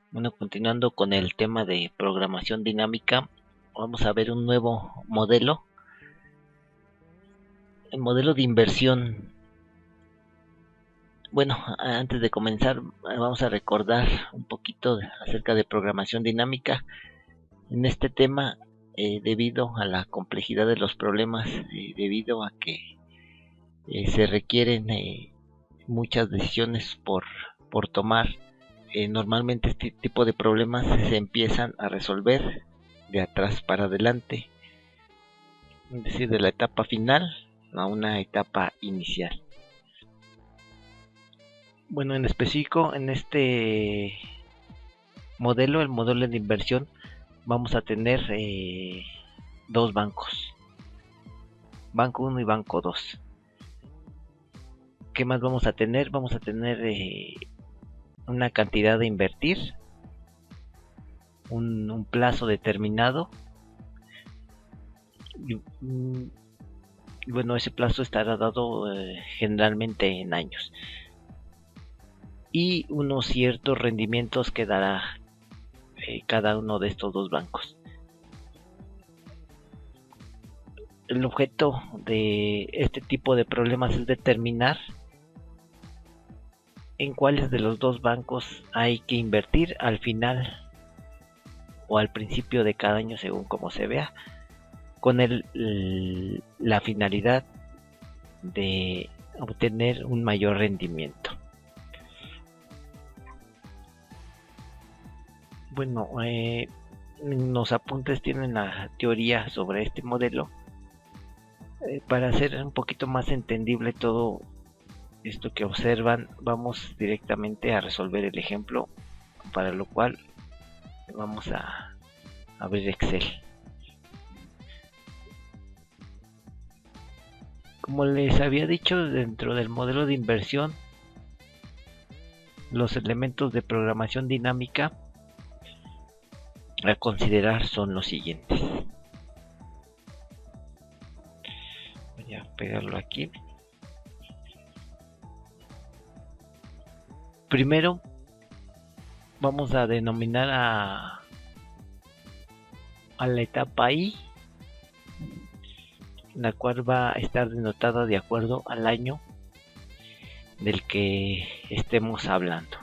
Bueno, continuando con el tema de programación dinámica, vamos a ver un nuevo modelo, el modelo de inversión. Bueno, antes de comenzar, vamos a recordar un poquito acerca de programación dinámica. En este tema, debido a la complejidad de los problemas, debido a que se requieren muchas decisiones por tomar, normalmente este tipo de problemas se empiezan a resolver de atrás para adelante, es decir, de la etapa final a una etapa inicial. Bueno, en específico, en este modelo, el modelo de inversión, vamos a tener dos bancos, banco 1 y banco 2. ¿Qué más vamos a tener? Vamos a tener una cantidad de invertir, un plazo determinado. Y, bueno, ese plazo estará dado generalmente en años. Y unos ciertos rendimientos que dará cada uno de estos dos bancos. El objeto de este tipo de problemas es determinar en cuáles de los dos bancos hay que invertir al final o al principio de cada año, según como se vea, con la finalidad de obtener un mayor rendimiento. Bueno, los apuntes tienen la teoría sobre este modelo. Para hacer un poquito más entendible todo esto que observan, vamos directamente a resolver el ejemplo, para lo cual vamos a abrir Excel. Como les había dicho, dentro del modelo de inversión, los elementos de programación dinámica a considerar son los siguientes. Voy a pegarlo aquí. Primero vamos a denominar a la etapa I, la cual va a estar denotada de acuerdo al año del que estemos hablando.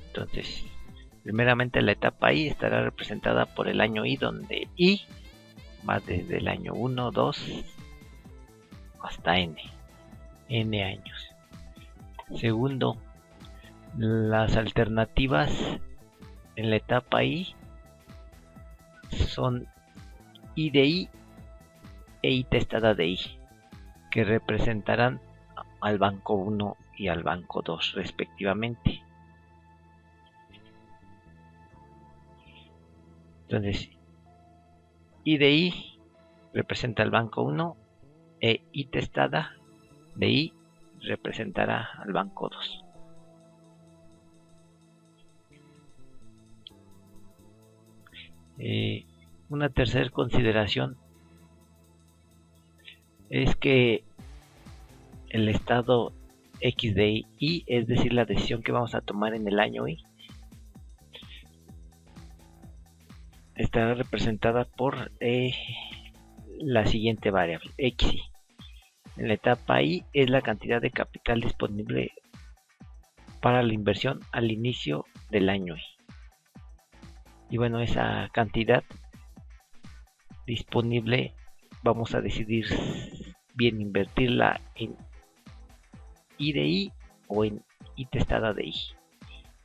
Entonces, primeramente la etapa I estará representada por el año I, donde I va desde el año 1, 2 hasta N años. Segundo, las alternativas en la etapa I son I de I e I testada de I, que representarán al banco 1 y al banco 2 respectivamente. Entonces, I de I representa al banco 1 e I testada de I representará al banco 2. Una tercera consideración es que el estado X de I, es decir, la decisión que vamos a tomar en el año I, estará representada por la siguiente variable, XI. En la etapa I es la cantidad de capital disponible para la inversión al inicio del año I. Y bueno, esa cantidad disponible vamos a decidir bien invertirla en I de I o en I testada de I,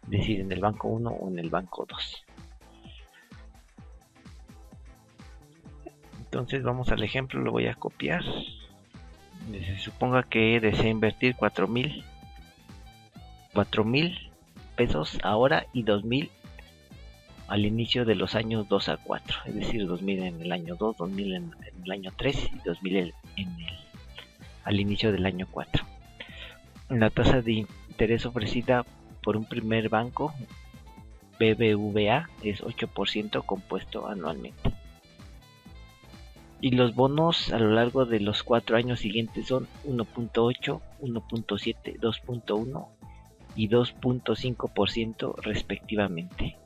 es decir, en el banco 1 o en el banco 2. Entonces vamos al ejemplo, lo voy a copiar. Se suponga que desea invertir 4,000 pesos ahora y 2,000 al inicio de los años 2 a 4, es decir, 2,000 en el año 2, 2,000 en el año 3 y 2,000 al inicio del año 4. La tasa de interés ofrecida por un primer banco, BBVA, es 8% compuesto anualmente. Y los bonos a lo largo de los 4 años siguientes son 1.8, 1.7, 2.1 y 2.5% respectivamente.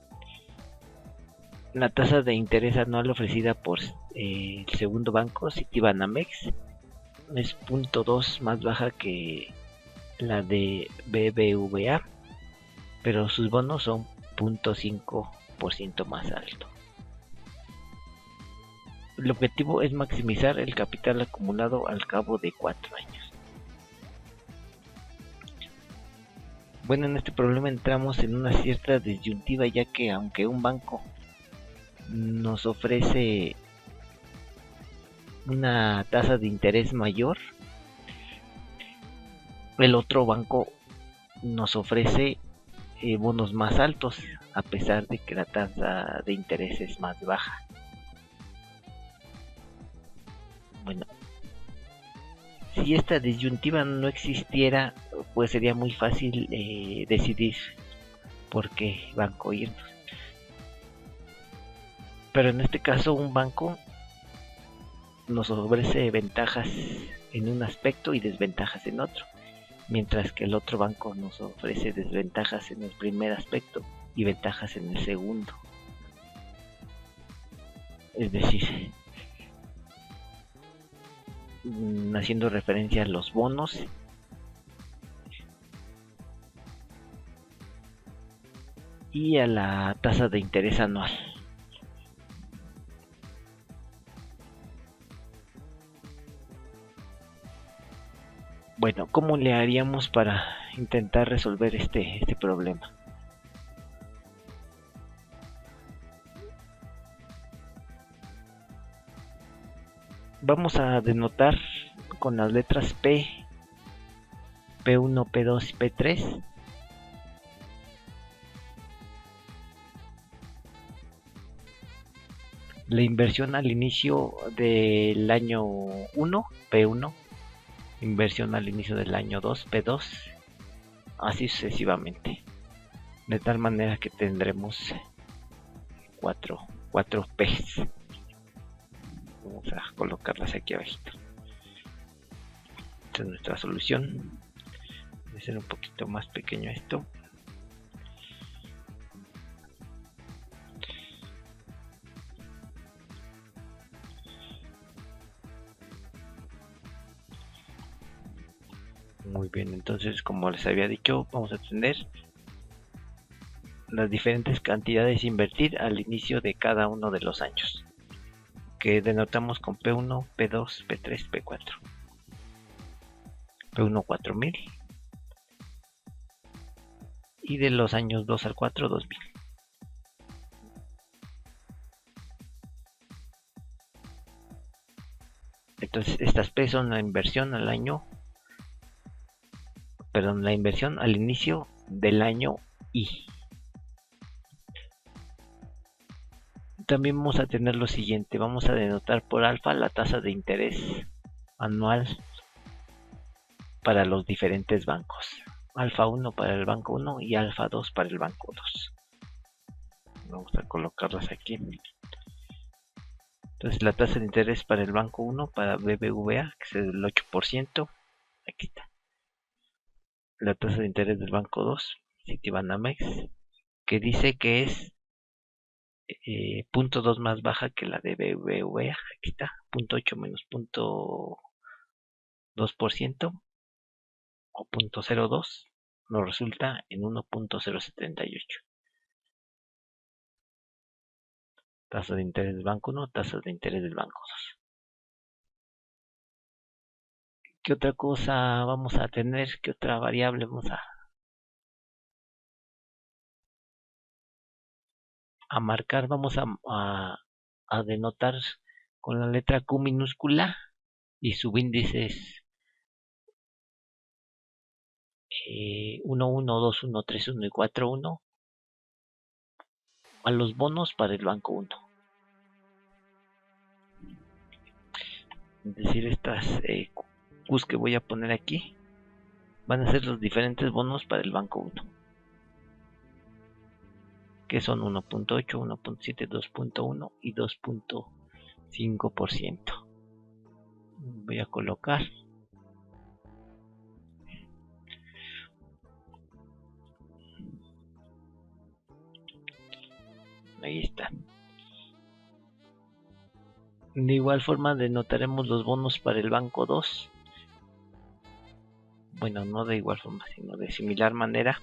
La tasa de interés anual ofrecida por el segundo banco, Citibanamex, es 0.2 más baja que la de BBVA, pero sus bonos son 0.5% más alto. El objetivo es maximizar el capital acumulado al cabo de 4 años. Bueno, en este problema entramos en una cierta disyuntiva, ya que aunque un banco nos ofrece una tasa de interés mayor, el otro banco nos ofrece bonos más altos, a pesar de que la tasa de interés es más baja. Bueno, si esta disyuntiva no existiera, pues sería muy fácil decidir por qué banco irnos. Pero en este caso un banco nos ofrece ventajas en un aspecto y desventajas en otro, mientras que el otro banco nos ofrece desventajas en el primer aspecto y ventajas en el segundo. Es decir, haciendo referencia a los bonos y a la tasa de interés anual. Bueno, ¿cómo le haríamos para intentar resolver este problema? Vamos a denotar con las letras P, P1, P2 y P3 la inversión al inicio del año 1, P1, inversión al inicio del año 2, P2, así sucesivamente, de tal manera que tendremos 4 P's. Vamos a colocarlas aquí abajito. Esta es nuestra solución. Voy a hacer un poquito más pequeño esto. Muy bien, entonces como les había dicho, vamos a tener las diferentes cantidades a invertir al inicio de cada uno de los años, que denotamos con P1, P2, P3, P4. P1 4000 y de los años 2 al 4, 2000. Entonces estas P son la inversión al año, perdón, la inversión al inicio del año I. También vamos a tener lo siguiente, vamos a denotar por alfa la tasa de interés anual para los diferentes bancos. Alfa 1 para el banco 1 y alfa 2 para el banco 2. Vamos a colocarlas aquí. Entonces la tasa de interés para el banco 1, para BBVA, que es el 8%, aquí está. La tasa de interés del banco 2, Citibanamex, que dice que es 0.2 más baja que la de BBVA, aquí está, 0.8 menos 0.2% o 0.02 nos resulta en 1.078. Tasa de interés del banco 1, tasa de interés del banco 2. ¿Qué otra cosa vamos a tener? ¿Qué otra variable vamos a marcar? Vamos a denotar con la letra Q minúscula y subíndices 1, 1, 2, 1, 3, 1 y 4, 1 a los bonos para el banco 1. Es decir, estas Qs que voy a poner aquí van a ser los diferentes bonos para el banco 1, que son 1.8, 1.7, 2.1 y 2.5%. Voy a colocar ahí está. De igual forma denotaremos los bonos para el banco 2. Bueno, no de igual forma, sino de similar manera.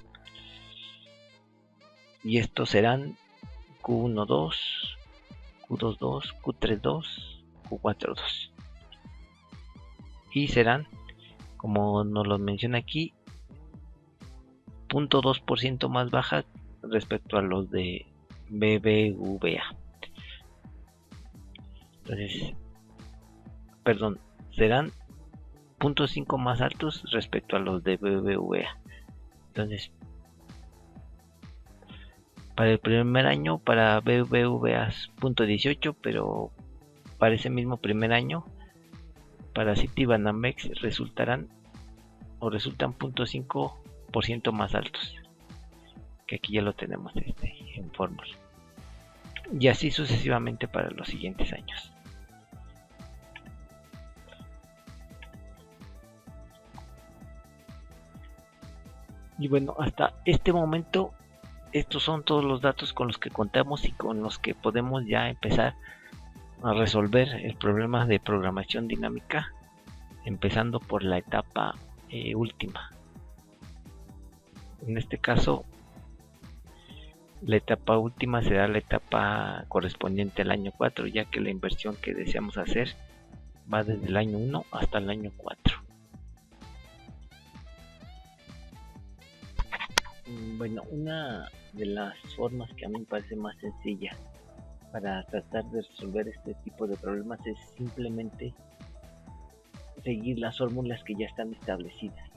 Y estos serán Q12, Q22, Q32, Q42. Y serán, como nos lo menciona aquí, 0.2% más baja respecto a los de BBVA. Entonces, perdón, serán 0.5 más altos respecto a los de BBVA. Entonces, para el primer año, para BBVA es 0.18, pero para ese mismo primer año, para Citibanamex resultan 0.5% más altos, que aquí ya lo tenemos en fórmula. Y así sucesivamente para los siguientes años. Y bueno, hasta este momento estos son todos los datos con los que contamos y con los que podemos ya empezar a resolver el problema de programación dinámica, empezando por la etapa última. En este caso, la etapa última será la etapa correspondiente al año 4, ya que la inversión que deseamos hacer va desde el año 1 hasta el año 4. Bueno, una de las formas que a mí me parece más sencilla para tratar de resolver este tipo de problemas es simplemente seguir las fórmulas que ya están establecidas.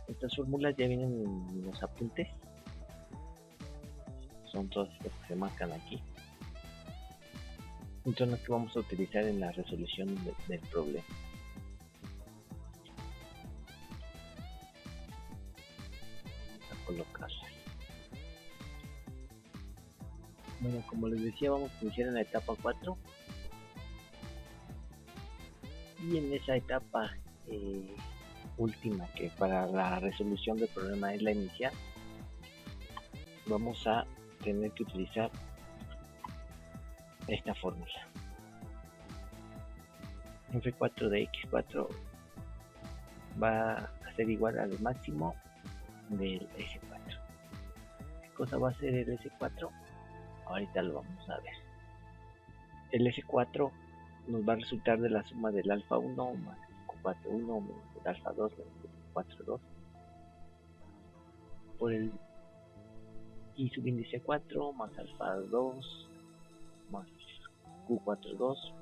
Estas fórmulas ya vienen en los apuntes, son todas las que se marcan aquí, y son las que vamos a utilizar en la resolución del problema. Vamos a colocarlas. Bueno, como les decía, vamos a iniciar en la etapa 4, y en esa etapa última, que para la resolución del problema es la inicial, vamos a tener que utilizar esta fórmula. F4 de X4 va a ser igual al máximo del S4. ¿Qué cosa va a ser el S4? Ahorita lo vamos a ver. El S4 nos va a resultar de la suma del alfa 1 más el Q41 menos el alfa 2 menos el Q42 por el y subíndice 4 más alfa 2 más Q42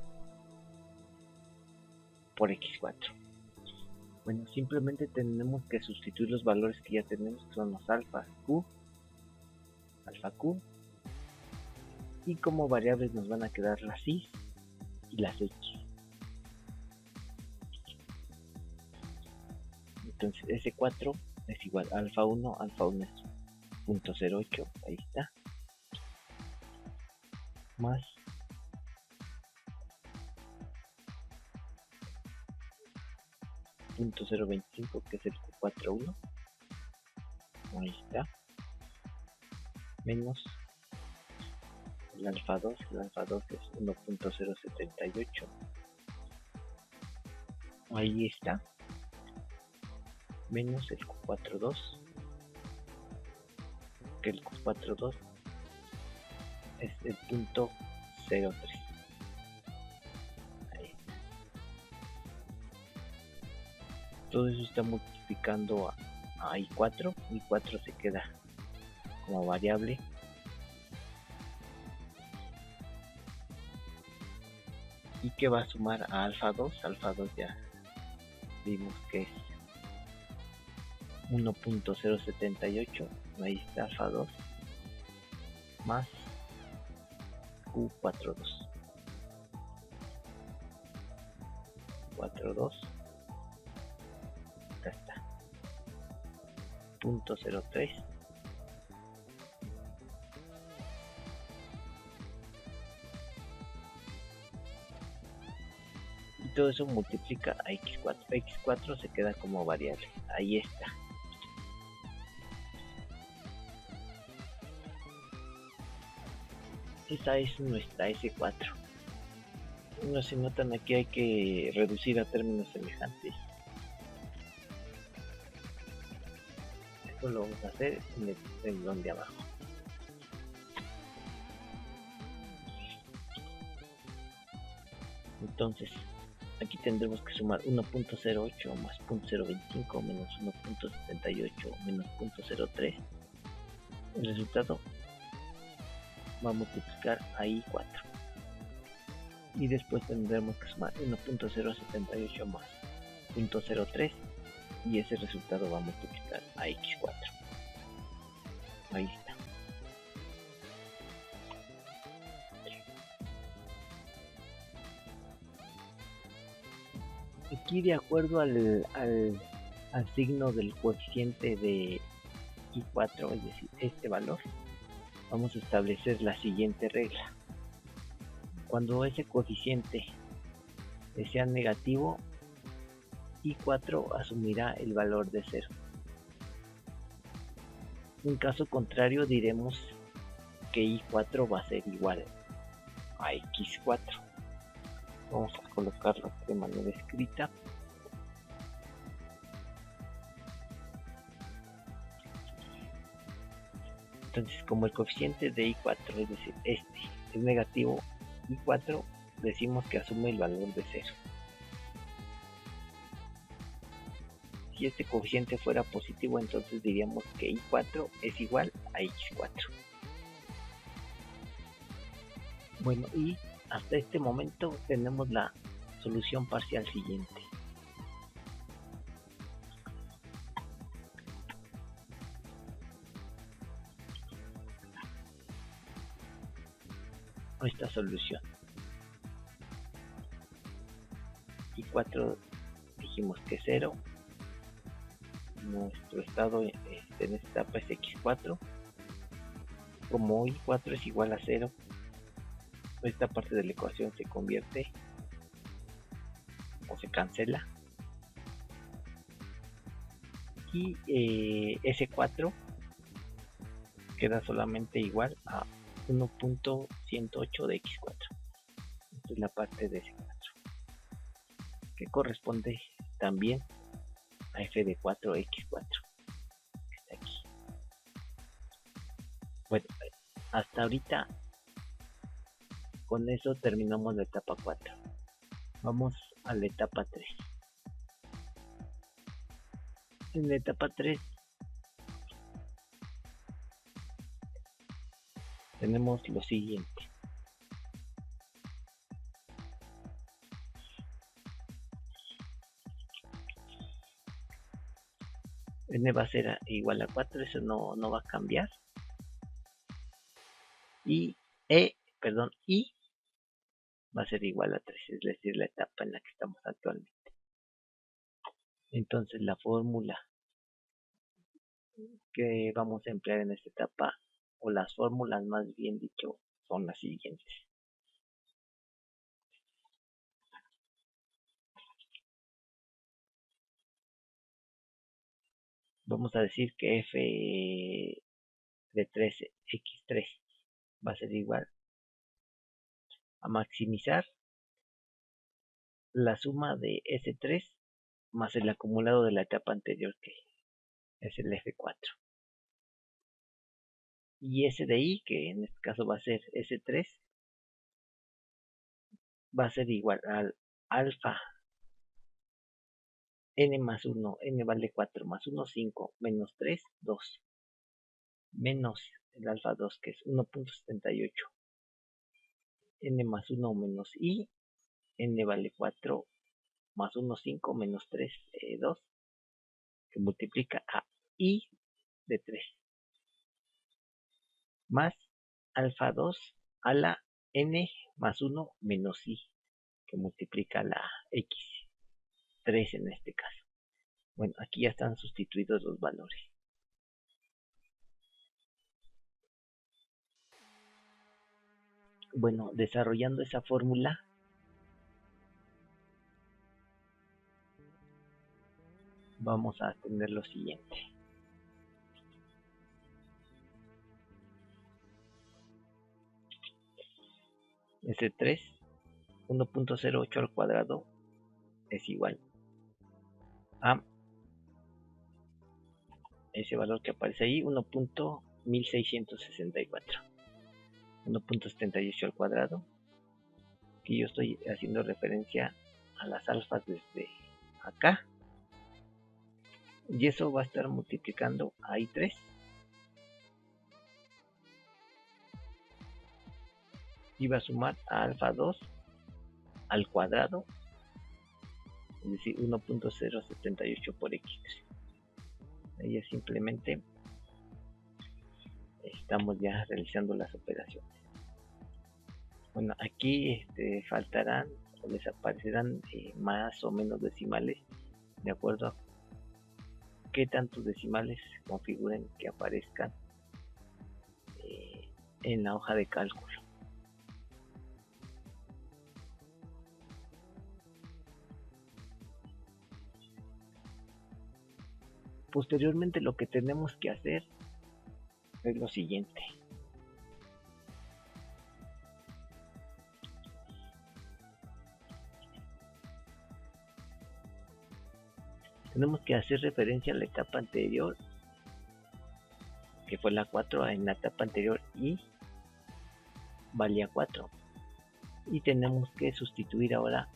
por X4. Bueno, simplemente tenemos que sustituir los valores que ya tenemos, que son los alfa Q, y como variables nos van a quedar las Y y las X. Entonces S4 es igual a alfa 1 es 0.08, ahí está, más .025, que es el Q41, ahí está, menos el alfa 2 es 1.078, ahí está, menos el Q42, que el Q42 es el .03. Ahí. Todo eso está multiplicando a I4. I4 se queda como variable. Y que va a sumar a alfa 2. Alfa 2 ya vimos que es 1.078. Ahí está alfa 2 más Q42. 42. Acá está. 0.03. todo eso multiplica a x4. x4 se queda como variable. Ahí está. Esta es nuestra S4. No se notan, aquí hay que reducir a términos semejantes. Esto lo vamos a hacer en el renglón de abajo. Entonces, aquí tendremos que sumar 1.08 más 0.025 menos 1.78 menos 0.03. El resultado va a multiplicar a I4. Y después tendremos que sumar 1.078 más 0.03 y ese resultado va a multiplicar a X4. Ahí está. Aquí, de acuerdo al signo del coeficiente de I4, es decir, este valor, vamos a establecer la siguiente regla. Cuando ese coeficiente sea negativo, I4 asumirá el valor de 0. En caso contrario, diremos que I4 va a ser igual a X4. Vamos a colocarlo de manera escrita. Entonces, como el coeficiente de I4, es decir, este es negativo, I4 decimos que asume el valor de 0. Si este coeficiente fuera positivo, entonces diríamos que I4 es igual a X4. Bueno, y hasta este momento tenemos la solución parcial siguiente. Nuestra solución. I4 dijimos que 0. Nuestro estado en esta etapa es X4. Como I4 es igual a 0, esta parte de la ecuación se convierte o se cancela. Y S4 queda solamente igual a 1.108 de X4. Esta es la parte de S4, que corresponde también a F de 4 X4, que está aquí. Bueno, hasta ahorita con eso terminamos la etapa 4. Vamos a la etapa 3. En la etapa 3 tenemos lo siguiente. N va a ser igual a 4, eso no va a cambiar. Y I va a ser igual a 3, es decir, la etapa en la que estamos actualmente. Entonces la fórmula que vamos a emplear en esta etapa, o las fórmulas más bien dicho, son las siguientes. Vamos a decir que F de 3 X3 va a ser igual a maximizar la suma de S3 más el acumulado de la etapa anterior, que es el F4. Y S de I, que en este caso va a ser S3, va a ser igual al alfa n más 1, n vale 4, más 1, 5, menos 3, 2, menos el alfa 2, que es 1.78, n más 1 menos I, n vale 4, más 1, 5, menos 3, 2, que multiplica a I de 3, más alfa 2 a la n más 1 menos I, que multiplica la X3 en este caso. Bueno, aquí ya están sustituidos los valores. Bueno, desarrollando esa fórmula, vamos a tener lo siguiente. S3, 1.08 al cuadrado es igual a ese valor que aparece ahí, 1.1664. 1.78 al cuadrado, que yo estoy haciendo referencia a las alfas desde acá, y eso va a estar multiplicando a I3 y va a sumar a alfa 2 al cuadrado, es decir 1.078 por x3. Ahí es simplemente estamos ya realizando las operaciones. Bueno, aquí faltarán o desaparecerán más o menos decimales de acuerdo a qué tantos decimales configuren que aparezcan en la hoja de cálculo. Posteriormente lo que tenemos que hacer es lo siguiente. Tenemos que hacer referencia a la etapa anterior, que fue la 4. En la etapa anterior y valía 4. Y tenemos que sustituir ahora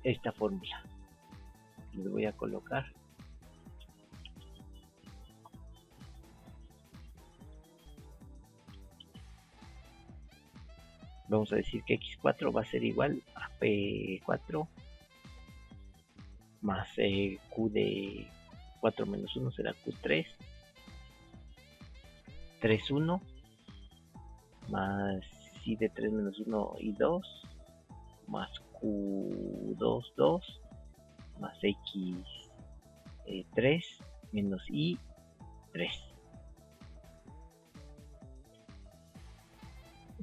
esta fórmula. Les voy a colocar. Vamos a decir que x4 va a ser igual a p4 más q de 4 menos 1 será q3, 3,1 más y de 3 menos 1 y 2 más q2, 2 más x3 menos y 3.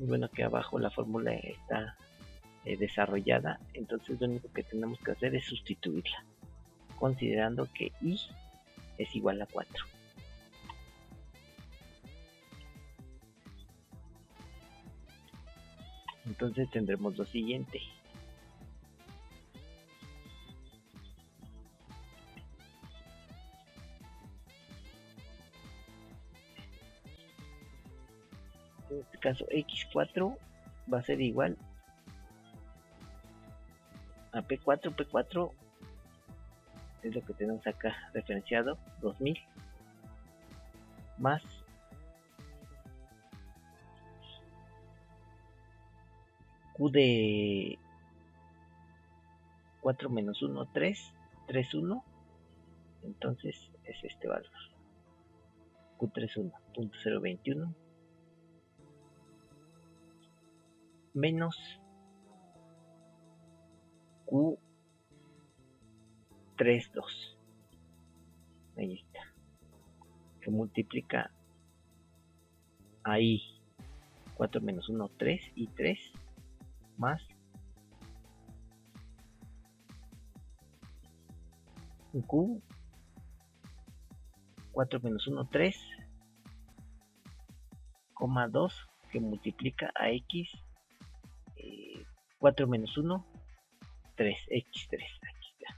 Y bueno, que abajo la fórmula está desarrollada, entonces lo único que tenemos que hacer es sustituirla, considerando que y es igual a 4. Entonces tendremos lo siguiente. En este caso x4 va a ser igual a p4. P4 es lo que tenemos acá referenciado, 2000 más q de 4 menos 1, 3, 3,1. Entonces es este valor, q31.021 menos q32. Ahí está, que multiplica ahí 4 menos 1, 3 y 3 más q 4 menos 1, 3, 2 que multiplica a x 4 menos 1, 3, x3. Aquí está.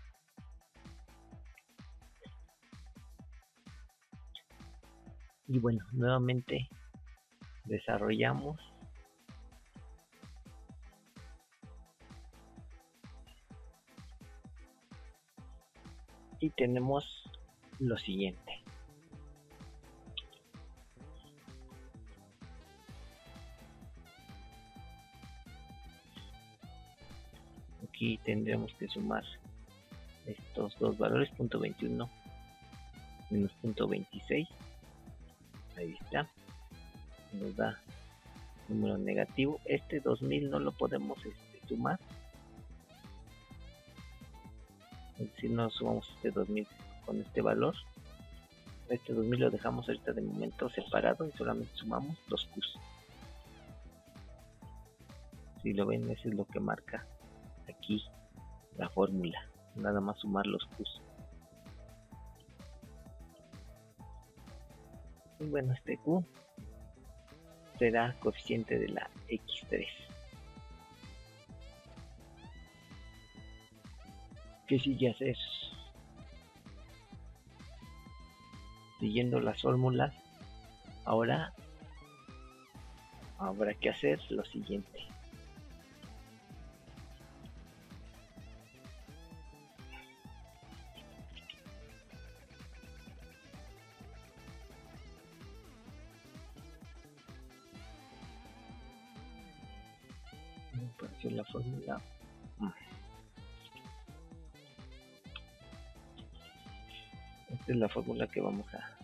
Y bueno, nuevamente desarrollamos y tenemos lo siguiente. Aquí tendremos que sumar estos dos valores, punto 21 menos punto 26. Ahí está, nos da número negativo. Este 2000 no lo podemos sumar, es decir, no sumamos este 2000 con este valor. Este 2000 lo dejamos ahorita de momento separado y solamente sumamos los q's. Si lo ven, eso es lo que marca aquí la fórmula, nada más sumar los q's. Y bueno, este Q será coeficiente de la X3. ¿Qué sigue hacer? Siguiendo las fórmulas, ahora habrá que hacer lo siguiente. Para hacer la fórmula, esta es la fórmula que vamos a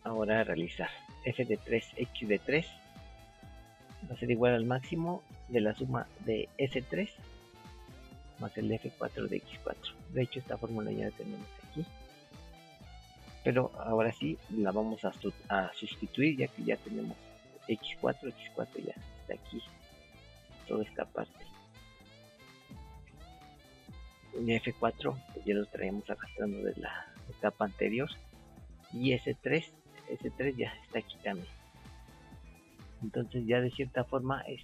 ahora a realizar. F de 3, X de 3 va a ser igual al máximo de la suma de S3 más el F4 de X4. De hecho, esta fórmula ya la tenemos aquí, pero ahora sí la vamos a sustituir, ya que ya tenemos X4 ya está aquí, toda esta parte. El F4 pues ya lo traemos arrastrando de la etapa anterior, y S3 ya está aquí también. Entonces ya de cierta forma es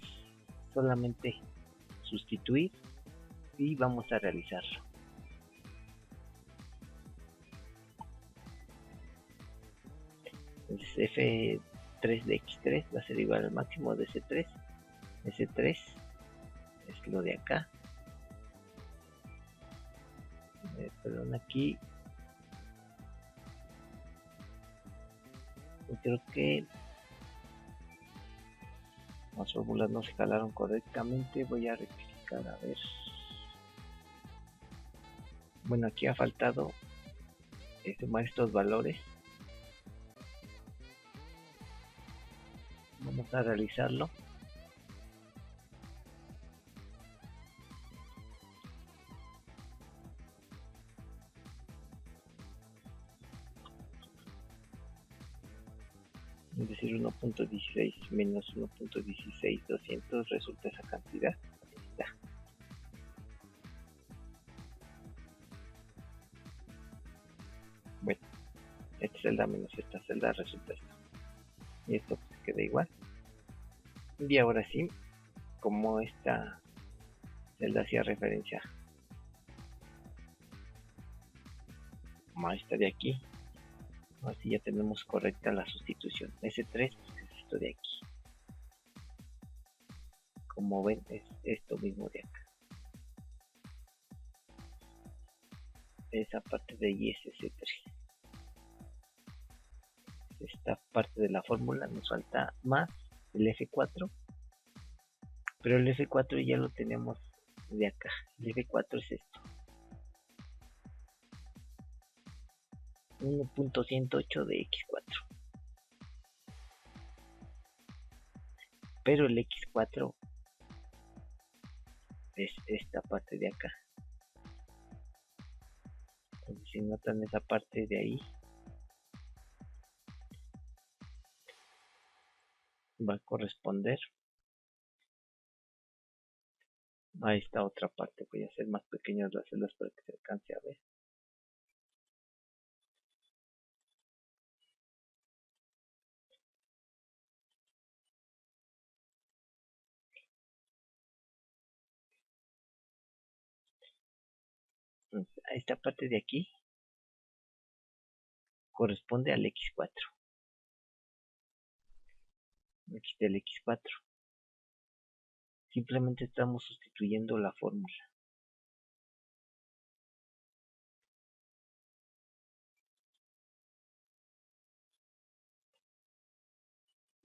solamente sustituir y vamos a realizarlo. Entonces F3 de X3 va a ser igual al máximo de S3. S3 es lo de acá. Perdón, aquí creo que las fórmulas no se calaron correctamente. Voy a rectificar, a ver. Bueno, aquí ha faltado sumar estos valores. Vamos a realizarlo. Es decir, 1.16 menos 1.16200 resulta esa cantidad. Ahí está. Bueno, esta celda menos esta celda resulta esto. Y esto pues queda igual. Y ahora sí, como esta celda hacía referencia a esta de aquí, así ya tenemos correcta la sustitución. S3 pues es esto de aquí. Como ven, es esto mismo de acá. Esa parte de ahí es S3. Esta parte de la fórmula nos falta más el F4, pero el F4 ya lo tenemos de acá. El F4 es esto, 1.108 de X4, pero el X4 es esta parte de acá. Entonces, si notan esa parte de ahí, va a corresponder a esta otra parte. Voy a hacer más pequeñas las celdas para que se alcance a ver. Entonces, a esta parte de aquí corresponde al X4. Aquí está el X4. Simplemente estamos sustituyendo la fórmula.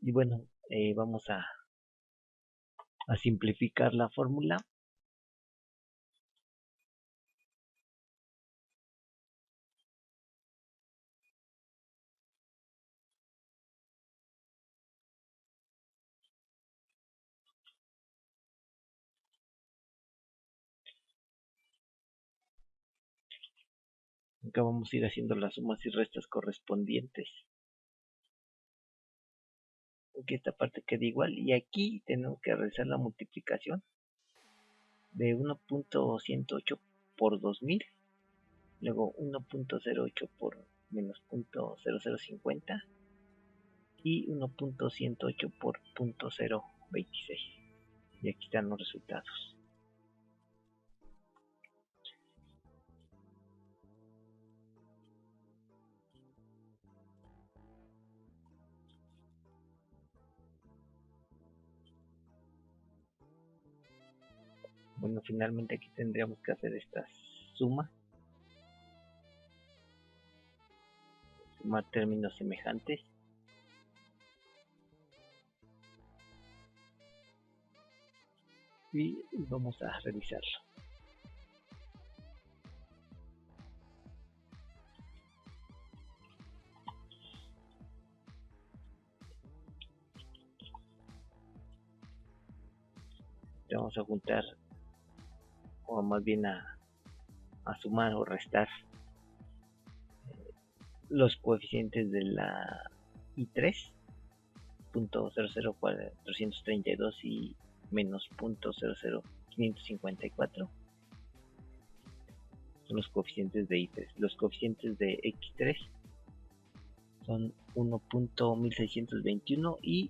Y bueno, vamos a simplificar la fórmula. Acá vamos a ir haciendo las sumas y restas correspondientes. Que esta parte quede igual, y aquí tenemos que realizar la multiplicación de 1.108 por 2000, luego 1.08 por menos 0.0050 y 1.108 por 0.026. Y aquí están los resultados. Bueno, finalmente aquí tendríamos que hacer esta suma, sumar términos semejantes. Y vamos a revisarlo. Vamos a juntar, o más bien a sumar o restar los coeficientes de la I3, 0.00432 y menos 0.00554, son los coeficientes de I3. Los coeficientes de X3 son 1.1621 y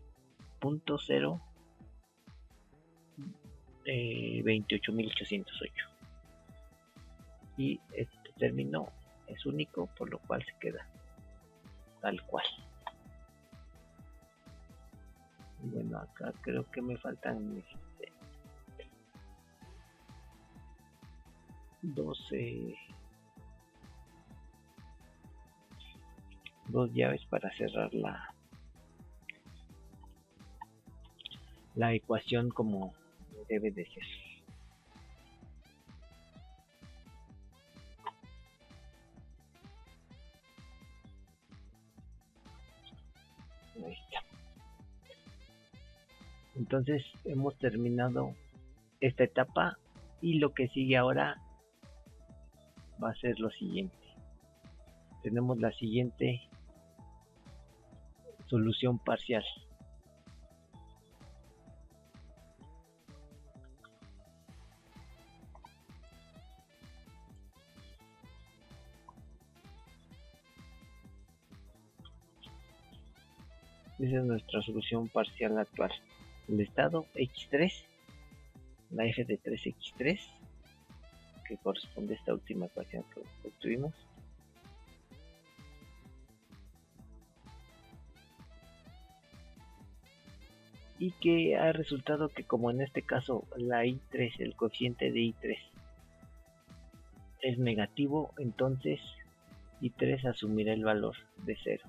28808, y este término es único, por lo cual se queda tal cual. Y bueno, acá creo que me faltan 2 llaves para cerrar la ecuación como debe de ser. Ahí está. Entonces hemos terminado esta etapa y lo que sigue ahora va a ser lo siguiente. Tenemos la siguiente solución parcial. Esa es nuestra solución parcial actual. El estado X3, la f de 3x3, que corresponde a esta última ecuación que obtuvimos. Y que ha resultado que, como en este caso la I3, el coeficiente de I3 es negativo, entonces I3 asumirá el valor de 0.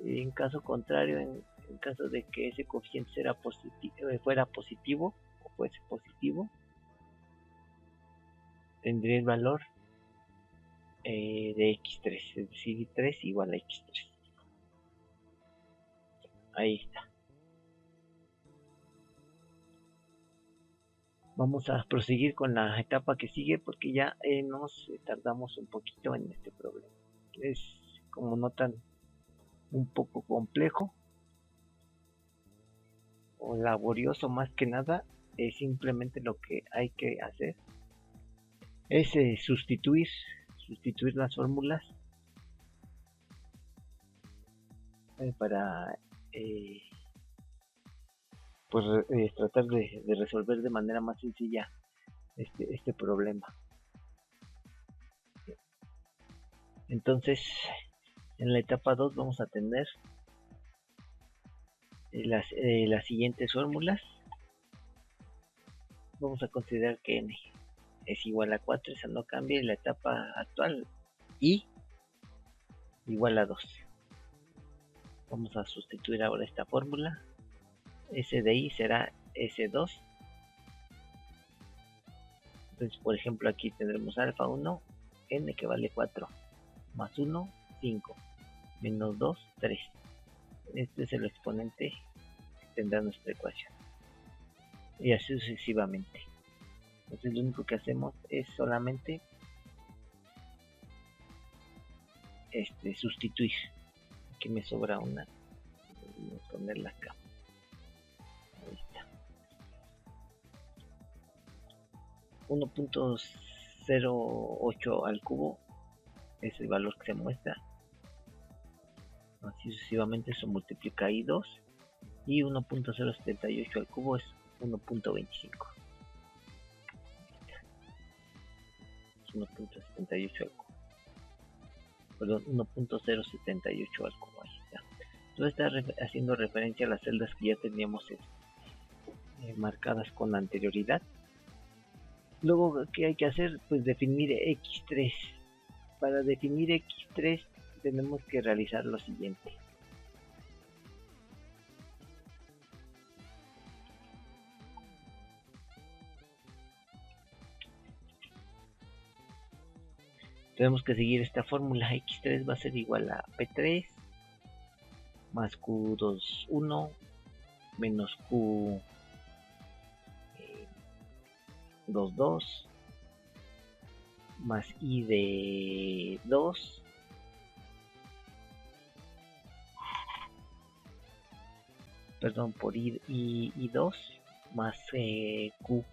En caso contrario, en caso de que ese coeficiente fuera positivo o fuese positivo, tendría el valor de X3, es decir, I3 igual a X3. Ahí está. Vamos a proseguir con la etapa que sigue porque ya nos tardamos un poquito en este problema. Es, como notan, un poco complejo o laborioso más que nada. Simplemente lo que hay que hacer es sustituir las fórmulas para pues tratar de resolver de manera más sencilla este problema. Entonces, en la etapa 2 vamos a tener las siguientes fórmulas. Vamos a considerar que n es igual a 4, esa no cambia, y la etapa actual y igual a 2. Vamos a sustituir ahora esta fórmula. S de i será S2. Entonces, por ejemplo, aquí tendremos alfa 1, n que vale 4, más 1, 5, menos 2, 3. Este es el exponente que tendrá nuestra ecuación. Y así sucesivamente. Entonces, lo único que hacemos es solamente sustituir. Aquí me sobra una. Voy a ponerla acá. Ahí está. 1.0 0,8 al cubo es el valor que se muestra. Así sucesivamente eso multiplica I2 y 1.078 al cubo es 1.25. 1.78 al cubo. Perdón, 1.078 al cubo. Ahí está. Todo está haciendo referencia a las celdas que ya teníamos marcadas con anterioridad. Luego, ¿qué hay que hacer? Pues definir X3. Para definir X3 tenemos que realizar lo siguiente. Tenemos que seguir esta fórmula. X3 va a ser igual a P3 más Q21 menos Q22 más I de 2 perdón, por I2 más Q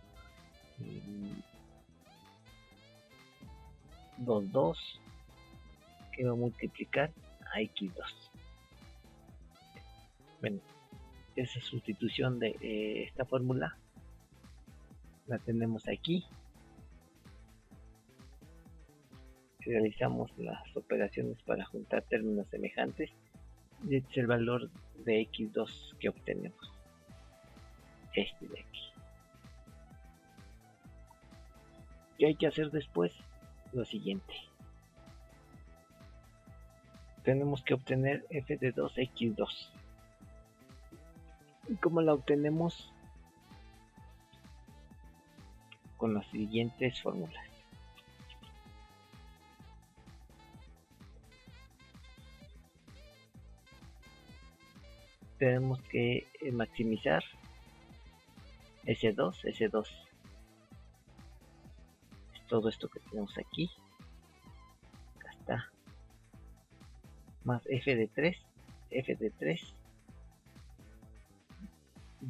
22 que va a multiplicar a X2. Bueno, esa sustitución de esta fórmula la tenemos aquí. Realizamos las operaciones para juntar términos semejantes y este es el valor de X2 que obtenemos, este de aquí. ¿Qué hay que hacer después? Lo siguiente: tenemos que obtener f de 2x2. ¿Y cómo la obtenemos? Con las siguientes fórmulas. Tenemos que maximizar S2 es todo esto que tenemos aquí. Acá está. Más f de 3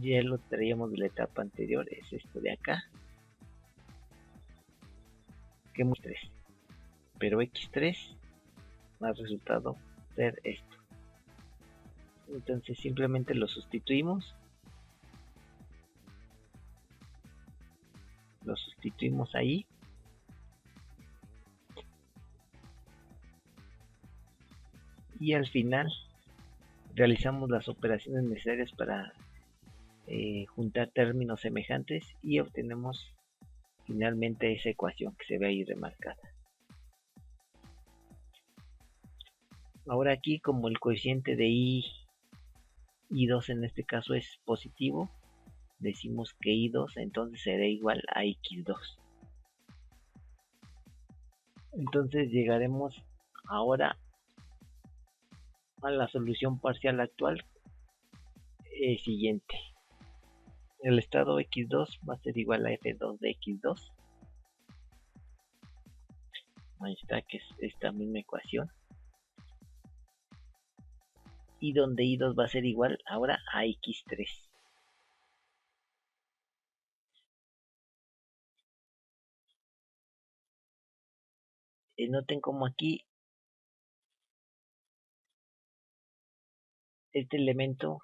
ya lo traíamos de la etapa anterior, es esto de acá, que hemos 3, pero x3 más resultado ser esto. Entonces simplemente lo sustituimos ahí y al final realizamos las operaciones necesarias para juntar términos semejantes y obtenemos finalmente esa ecuación que se ve ahí remarcada. Ahora aquí, como el coeficiente de I2 en este caso es positivo, decimos que I2 entonces será igual a X2. Entonces llegaremos ahora a la solución parcial actual siguiente. El estado X2 va a ser igual a F2 de X2. Ahí está, que es esta misma ecuación. Y donde I2 va a ser igual ahora a X3. Noten como aquí este elemento,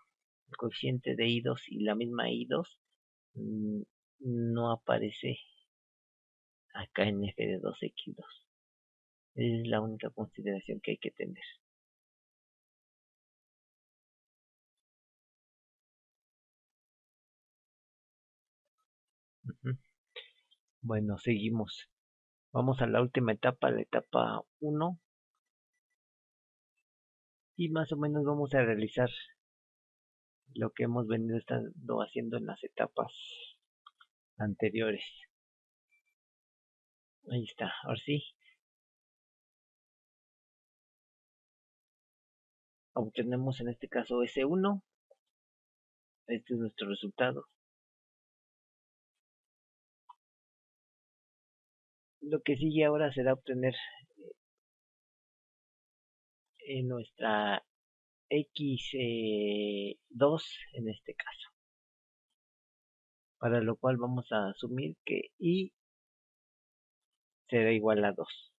el coeficiente de I2 y la misma I2 no aparece acá en F de 2X2. Es la única consideración que hay que tener. Bueno, seguimos. Vamos a la última etapa, la etapa 1. Y más o menos vamos a realizar lo que hemos venido estando haciendo en las etapas anteriores. Ahí está, ahora sí. Obtenemos en este caso S1. Este es nuestro resultado. Lo que sigue ahora será obtener nuestra X2 en este caso. Para lo cual vamos a asumir que I será igual a 2.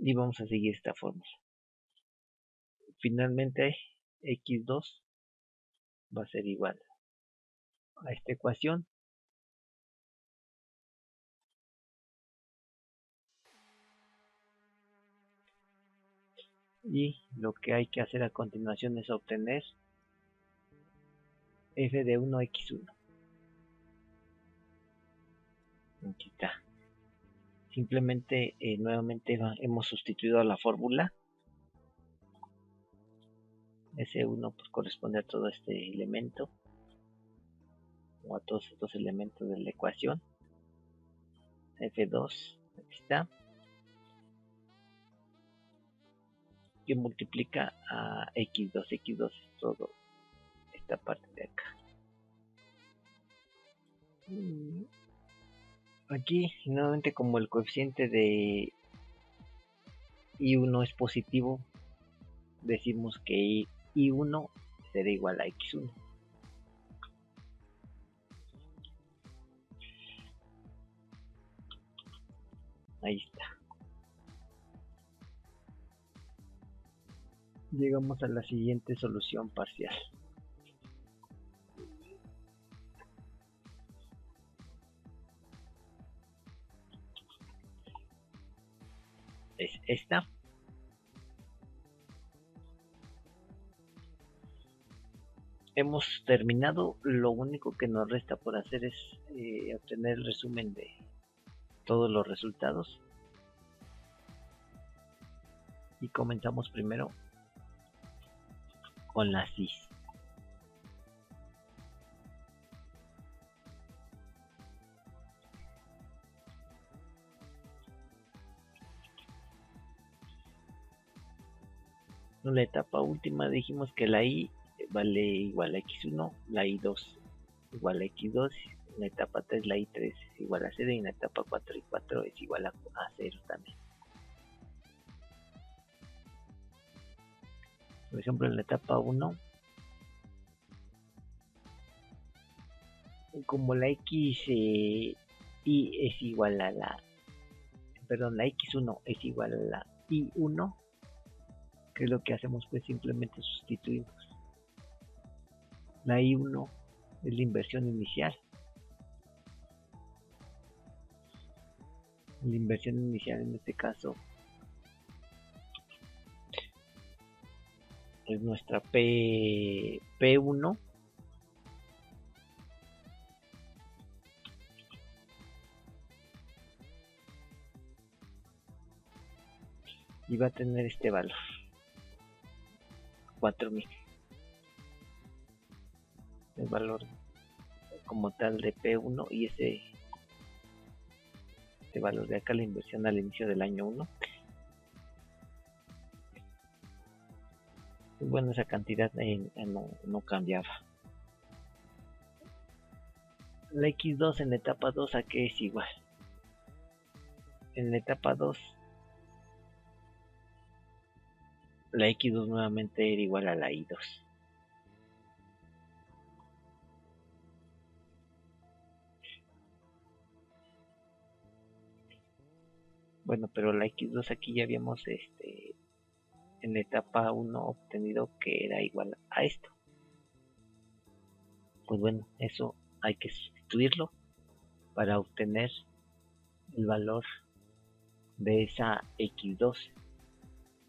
Y vamos a seguir esta fórmula. Finalmente, x2 va a ser igual a esta ecuación. Y lo que hay que hacer a continuación es obtener f de 1 x1. Aquí está. Simplemente nuevamente hemos sustituido a la fórmula. S1 pues corresponde a todo este elemento o a todos estos elementos de la ecuación. F2, aquí está, que multiplica a x2. X2 es todo esta parte de acá. Aquí nuevamente, como el coeficiente de i1 es positivo, decimos que i1 será igual a x1. Ahí está. Llegamos a la siguiente solución parcial. Es esta. Hemos terminado. Lo único que nos resta por hacer es obtener el resumen de todos los resultados. Y comenzamos primero con la CIS. En la etapa última dijimos que la I vale igual a x1, la I2 igual a x2, en la etapa 3 la I3 es igual a 0 y en la etapa 4 y 4 es igual a 0 también. Por ejemplo, en la etapa 1, como la x y es igual a la, la x1 es igual a la i1, que es lo que hacemos, pues simplemente sustituimos. La i1 es la inversión inicial. La inversión inicial en este caso es nuestra P1 y va a tener este valor 4000. El valor como tal de P1 y este valor de acá, la inversión al inicio del año 1. Y bueno, esa cantidad no cambiaba. La X2 en la etapa 2 a qué es igual. En la etapa 2 la X2 nuevamente era igual a la I2. Bueno, pero la X2 aquí ya habíamos en la etapa 1 obtenido que era igual a esto. Pues bueno, eso hay que sustituirlo para obtener el valor de esa X2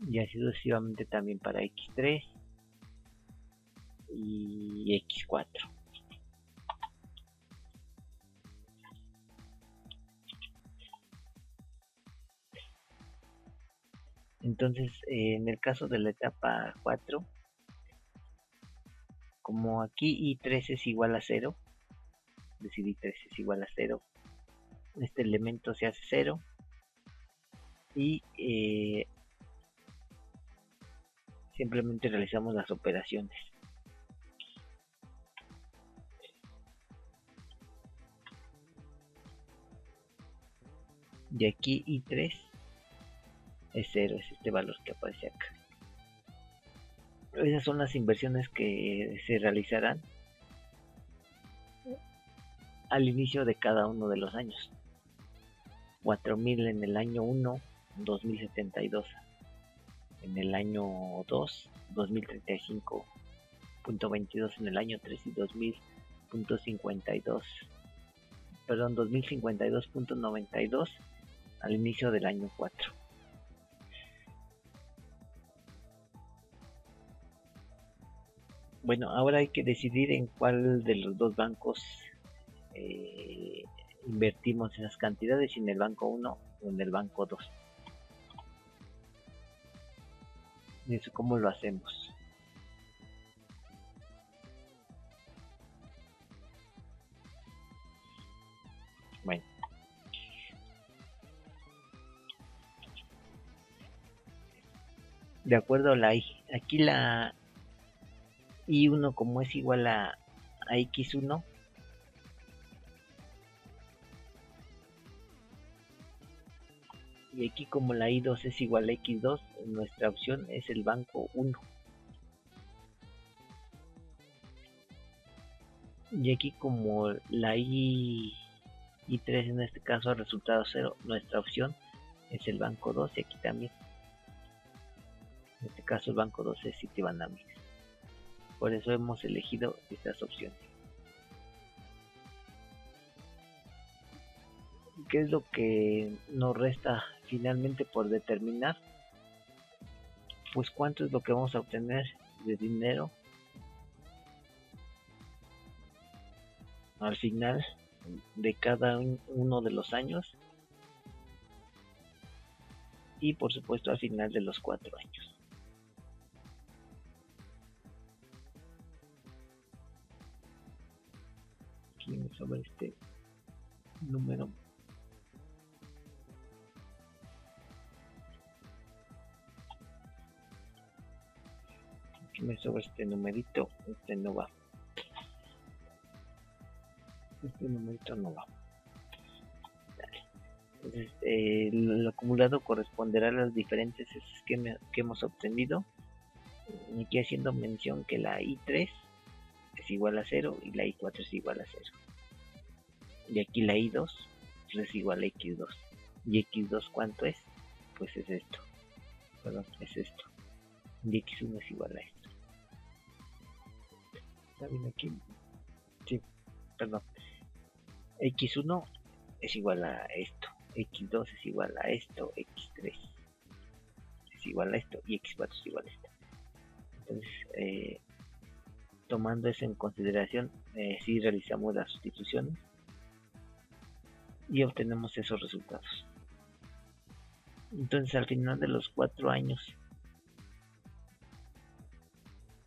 y así sucesivamente también para X3 y X4. Entonces, en el caso de la etapa 4, como aquí I3 es igual a 0, es decir, I3 es igual a 0, este elemento se hace 0 y simplemente realizamos las operaciones. Y aquí I3 es 0, es este valor que aparece acá. Esas son las inversiones que se realizarán al inicio de cada uno de los años. 4.000 en el año 1, 2072. En el año 2, 2035.22 en el año 3 y 2000.52, perdón, 2052.92 al inicio del año 4. Bueno, ahora hay que decidir en cuál de los dos bancos invertimos esas cantidades, si en el banco 1 o en el banco 2. Y eso, ¿cómo lo hacemos? Bueno, de acuerdo a la I, aquí la I1 como es igual a X1, y aquí como la I2 es igual a X2, nuestra opción es el banco 1. Y aquí como la I3 en este caso ha resultado 0, nuestra opción es el banco 2, y aquí también. En este caso el banco 2 es Citibanamex. Por eso hemos elegido estas opciones. ¿Qué es lo que nos resta finalmente por determinar? Pues cuánto es lo que vamos a obtener de dinero al final de cada uno de los años, y por supuesto al final de los 4 años. Aquí sobre este número. Aquí me sobra este numerito, este no va. Este numerito no va. Entonces, el acumulado corresponderá a los diferentes esquemas que hemos obtenido. Aquí haciendo mención que la I3 es igual a 0 y la I4 es igual a 0. Y aquí la I2 es igual a X2. ¿Y X2 cuánto es? Pues es esto. Perdón, es esto. Y X1 es igual a esto. ¿Está bien aquí? Sí, perdón. X1 es igual a esto. X2 es igual a esto. X3 es igual a esto. Y X4 es igual a esto. Entonces, tomando eso en consideración, si realizamos las sustituciones y obtenemos esos resultados. Entonces al final de los 4 años,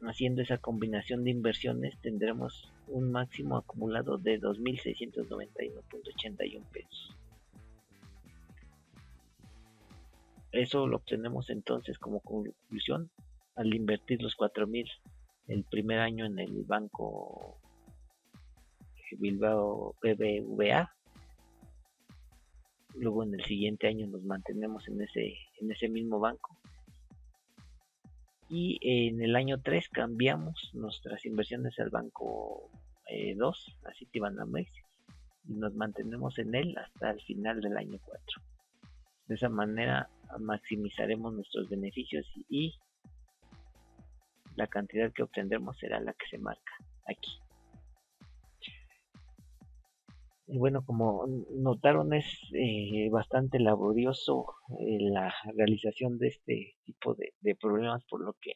haciendo esa combinación de inversiones, tendremos un máximo acumulado de 2.691.81 pesos. Eso lo obtenemos entonces como conclusión al invertir los 4.000 el primer año en el banco Bilbao BBVA. Luego en el siguiente año nos mantenemos en ese mismo banco, y en el año 3 cambiamos nuestras inversiones al banco 2, a Citibanamex, y nos mantenemos en él hasta el final del año 4. De esa manera maximizaremos nuestros beneficios y la cantidad que obtendremos será la que se marca aquí. Y bueno, como notaron, es bastante laborioso la realización de este tipo de problemas, por lo que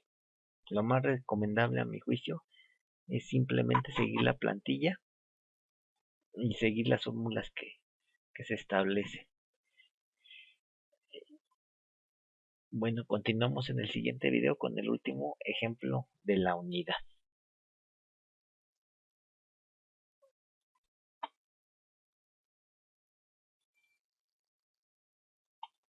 lo más recomendable a mi juicio es simplemente seguir la plantilla y seguir las fórmulas que se establecen. Bueno, continuamos en el siguiente video con el último ejemplo de la unidad.